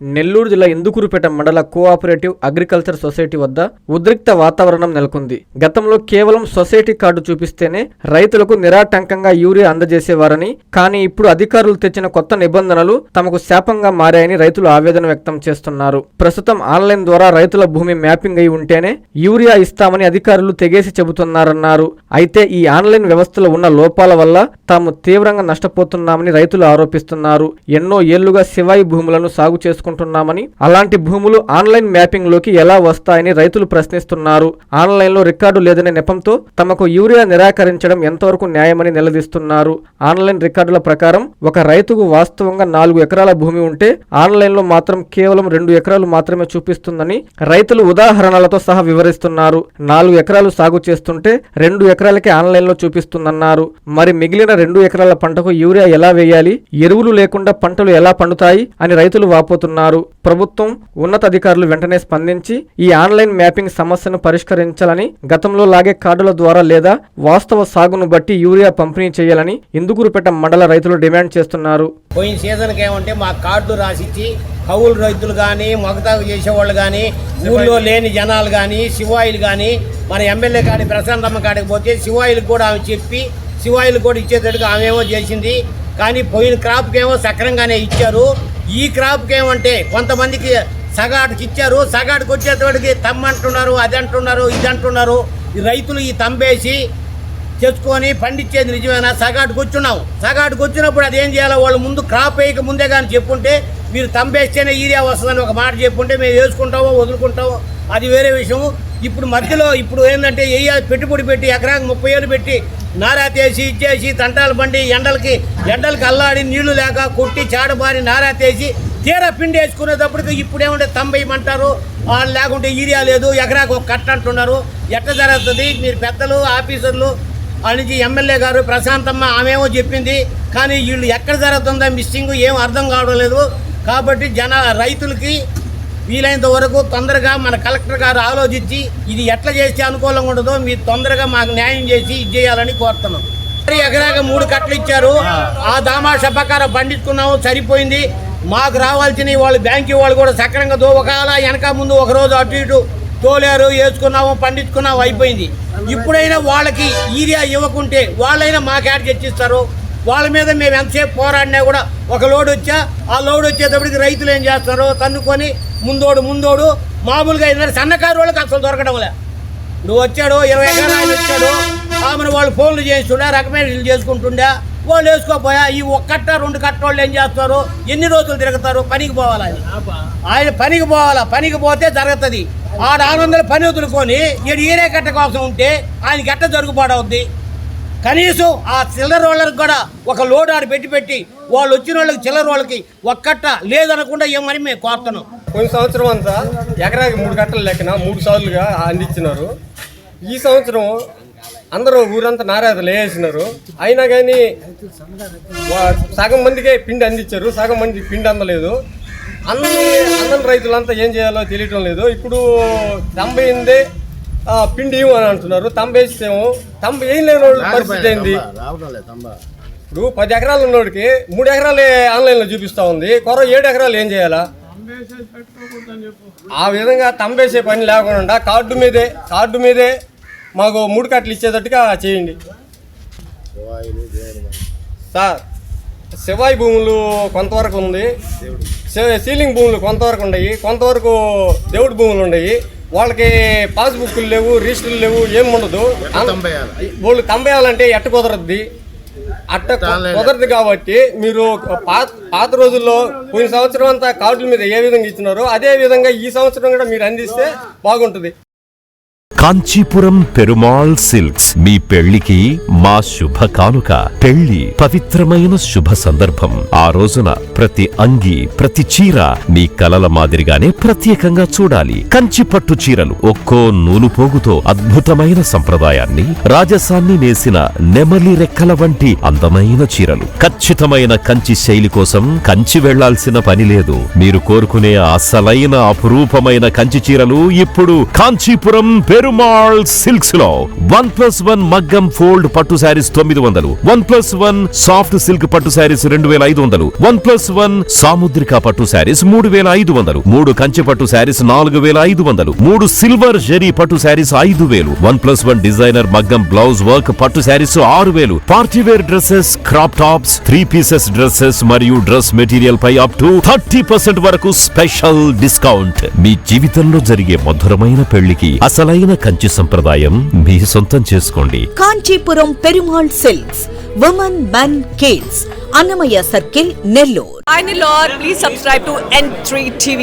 నెల్లూరు జిల్లా ఇందుకూరుపేట మండల cooperative agriculture society వద్ద ఉద్రిక్త వాతావరణం నెలకొంది. గతంలో కేవలం సొసైటీ కార్డు చూపిస్తేనే రైతులకు నిరాటంకంగా యూరియా అందజేసేవారని, కానీ ఇప్పుడు అధికారులు తెచ్చిన కొత్త నిబంధనలు తమకు శాపంగా మారాయని రైతులు ఆవేదన వ్యక్తం చేస్తున్నారు. ప్రస్తుతం ఆన్లైన్ ద్వారా రైతుల భూమి మ్యాపింగ్ అయి ఉంటేనే యూరియా ఇస్తామని అధికారులు తెగేసి చెబుతున్నారన్నారు. అయితే ఈ ఆన్లైన్ వ్యవస్థలో ఉన్న లోపాల వల్ల తాము తీవ్రంగా నష్టపోతున్నామని రైతులు ఆరోపిస్తున్నారు. ఎన్నో ఏళ్లుగా శివాయి భూములను సాగు చేసుకుంటున్నామని, అలాంటి భూములు ఆన్లైన్ మ్యాపింగ్ లోకి ఎలా వస్తాయని రైతులు ప్రశ్నిస్తున్నారు. ఆన్లైన్ లో రికార్డు లేదనే నెపంతో తమకు యూరియా నిరాకరించడం ఎంతవరకు న్యాయమని నిలదీస్తున్నారు. ఆన్లైన్ రికార్డుల ప్రకారం ఒక రైతుకు వాస్తవంగా 4 ఎకరాల భూమి ఉంటే ఆన్లైన్ లో మాత్రం కేవలం 2 ఎకరాలు మాత్రమే చూపిస్తుందని రైతులు ఉదాహరణలతో సహా వివరిస్తున్నారు. 4 ఎకరాలు సాగు చేస్తుంటే 2 ఎకరాలకే ఆన్లైన్ లో చూపిస్తుందన్నారు. మరి మిగిలిన 2 ఎకరాల పంటకు యూరియా ఎలా వేయాలి, ఎరువులు లేకుండా పంటలు ఎలా పండుతాయి అని రైతులు వాపోతున్నారు. ప్రభుత్వం ఉన్నతాధికారులు వెంటనే స్పందించి ఈ ఆన్లైన్ మ్యాపింగ్ సమస్యను పరిష్కరించాలని, గతంలో లాగే కార్డుల ద్వారా లేదా వాస్తవ సాగును బట్టి యూరియా పంపిణీ చేయాలని ఇందుకూరుపేట మండల రైతులు డిమాండ్ చేస్తున్నారు. పోయిన సీజన్కి ఏమంటే మా కార్డు రాసిచ్చి కౌలు రైతులు కానీ, మగతాగు చేసేవాళ్ళు కానీ, ఊళ్ళో లేని జనాలు కానీ, శివాయిలు కానీ, మన ఎమ్మెల్యే కాడి ప్రశాంతమ్మ కాడికి పోతే శివాయిలు కూడా ఆమె చెప్పి శివాయిలు కూడా ఇచ్చేటట్టుగా ఆమెమో చేసింది. కానీ పోయిన క్రాప్కి ఏమో సక్రంగానే ఇచ్చారు. ఈ క్రాప్కి ఏమంటే కొంతమందికి సగాటుకి ఇచ్చారు, సగాటుకు వచ్చేటోడికి తమ్మంటున్నారు, అది అంటున్నారు, ఇది అంటున్నారు. ఈ రైతులు ఈ తంబేసి తెచ్చుకొని పండించేది నిజమేనా? సగాటుకు వచ్చున్నాం. సగాటుకు వచ్చినప్పుడు అదేం చేయాలో వాళ్ళు ముందు క్రాప్ వేయక ముందే కానీ చెప్పుంటే, మీరు తంబేస్తేనే యూరియా వస్తుందని ఒక మాట చెప్పుంటే మేము వేసుకుంటామో వదులుకుంటామో అది వేరే విషయం. ఇప్పుడు మధ్యలో ఇప్పుడు ఏంటంటే పెట్టుబడి పెట్టి ఎకరానికి 30,000 పెట్టి నారా తీసి ఇచ్చేసి తంటాలు బండి ఎండలకి అల్లాడి నీళ్లు లేక కొట్టి చాడబారి నారా తీసి తీరా పిండి వేసుకునేటప్పటికి ఇప్పుడు ఏమంటే తంబేయమంటారు, వాళ్ళు లేకుంటే యూరియా లేదు, ఎకరాకు ఒక కట్ట అంటున్నారు. ఎట్లా జరుగుతుంది? మీరు పెద్దలు ఆఫీసర్లు నుంచి ఎమ్మెల్యే గారు ప్రశాంతమ్మ ఆమెమో చెప్పింది, కానీ వీళ్ళు ఎక్కడ జరుగుతుందో మిస్సింగ్ ఏం అర్థం కావడం లేదు. కాబట్టి రైతులకి వీలైనంత వరకు తొందరగా మన కలెక్టర్ గారు ఆలోచించి ఇది ఎట్లా చేస్తే అనుకూలంగా ఉండదో మీరు తొందరగా మాకు న్యాయం చేసి ఇది చేయాలని కోరుతున్నాం. ఎకరాగా 3 కట్టలు ఇచ్చారు, ఆ దామాషా ప్రకారం పండించుకున్నాము, సరిపోయింది. మాకు రావాల్సిన వాళ్ళు బ్యాంకు వాళ్ళు కూడా సక్రంగా ఒకవేళ వెనక ముందు ఒకరోజు అటు ఇటు తోలేరు, వేసుకున్నాము, పండించుకున్నాము, అయిపోయింది. ఇప్పుడైనా వాళ్ళకి యూరియా ఇవ్వకుంటే వాళ్ళైనా మాకు యాడ్ తెచ్చిస్తారు. వాళ్ళ మీద మేము ఎంతసేపు పోరాడినా కూడా ఒక లోడ్ వచ్చా ఆ లోడ్ వచ్చేటప్పటికి రైతులు ఏం చేస్తారు, తన్నుకొని ముందోడు మామూలుగా ఏంటంటే సన్నకారు వాళ్ళకి అసలు దొరకడం లే. నువ్వు వచ్చాడు 20 ఎకరాలు వచ్చాడు, ఆమెను వాళ్ళు ఫోన్లు చేస్తుండే, రికమెండేషన్లు చేసుకుంటుండే, వాళ్ళు వేసుకోపోయా. ఈ 1 కట్ట 2 కట్ట వాళ్ళు ఏం చేస్తారు, ఎన్ని రోజులు తిరుగుతారు? పనికి పోవాలి ఆయన పనికి పోవాలా. పనికి పోతే జరుగుతుంది. 600 పని వదులుకొని ఈడే కట్ట కోసం ఉంటే ఆయనకి ఎట్ట జరుగుబాడవుద్ది? కనీసం ఆ చిల్లర వాళ్ళకి కూడా ఒక లోడ్ ఆడ పెట్టి వాళ్ళు వచ్చిన వాళ్ళకి చిల్లర వాళ్ళకి 1 కట్ట లేదనకుండా ఏమని మేము కోరుతున్నాం. కొన్ని సంవత్సరం అంతా ఎకరాకి 3 కట్టలు లెక్కన 3 సార్లుగా అందించినారు. ఈ సంవత్సరం అందరూ ఊరంతా నారాజులు వేసినారు. అయినా కానీ సగం మందికే పిండి అందించారు, సగం మంది పిండి అందలేదు. అందరి రైతులంతా ఏం చేయాలో తెలియటం లేదు. ఇప్పుడు తంబైందే పిండి ఇవ్వని అంటున్నారు, తంబేసేమో ఏం లేని వాళ్ళ పరిస్థితి ఏంది? ఇప్పుడు 10 ఎకరాలు ఉన్నోడికి 3 ఎకరాలే ఆన్లైన్లో చూపిస్తూ ఉంది, 7 ఎకరాలు ఏం చేయాలా? ఆ విధంగా తంబేసే పని లేకుండా కార్డు మీదే మాకు 3 కట్టలు ఇచ్చేటట్టుగా చేయండి సార్. శివాయి భూములు కొంతవరకు ఉంది, సీలింగ్ భూములు కొంతవరకు ఉన్నాయి, కొంతవరకు దేవుడి భూములు ఉన్నాయి. వాళ్ళకి పాస్బుక్లు లేవు, రిజిస్టర్లు లేవు, ఏం ఉండదు. వాళ్ళు తంబేయాలంటే ఎట్ట కుదరద్ది? అట్ట కుదరదు. కాబట్టి మీరు పాత రోజుల్లో పోయిన సంవత్సరం అంతా కార్డుల మీద ఏ విధంగా ఇచ్చినారో అదే విధంగా ఈ సంవత్సరం కూడా మీరు అందిస్తే బాగుంటుంది. కాంచీపురం పెరుమాళ్ సిల్క్స్ మీ పెళ్లికి మా శుభ కానుక. పెళ్లి పవిత్రమైన శుభ సందర్భం. ఆ రోజున ప్రతి అంగి, ప్రతి చీర మీ కలల మాదిరిగానే ప్రత్యేకంగా చూడాలి. కంచి పట్టు చీరలు ఒక్కో నూలు పోగుతో అద్భుతమైన సంప్రదాయాన్ని, రాజసాన్ని నేసిన నెమలి రెక్కల వంటి అందమైన చీరలు. ఖచ్చితమైన కంచి శైలి కోసం కంచి వెళ్లాల్సిన పని లేదు. మీరు కోరుకునే అసలైన అపురూపమైన కంచి చీరలు ఇప్పుడు కాంచీపురం పెరుమాళ్ సిల్క్స్ లో 1+1 మగ్గం ఫోల్డ్ పట్టు శారీస్ 900, 1+1 సాఫ్ట్ సిల్క్ పట్టు శారీస్ 2500, 1+1 సాముద్రిక పట్టు శారీస్ 3500, 3 కంచె పట్టు శారీస్ 4500, 3 సిల్వర్ జరీ పట్టు శారీస్ 5000, 1+1 డిజైనర్ మగ్గం బ్లౌజ్ వర్క్ పట్టు saris 6000, party wear dresses, crop tops, 3 pieces dresses మరియు డ్రెస్ మెటీరియల్ పై అప్ టు 30% వరకు స్పెషల్ డిస్కౌంట్. మీ జీవితంలో జరిగే మధురమైన పెళ్లికి అసలైన కంచి సంప్రదాయం మీ సొంతం చేసుకోండి. Kanchipuram Perumal silks, women, men, kids, Annamayya circle, Nellore. Please subscribe to N3 TV.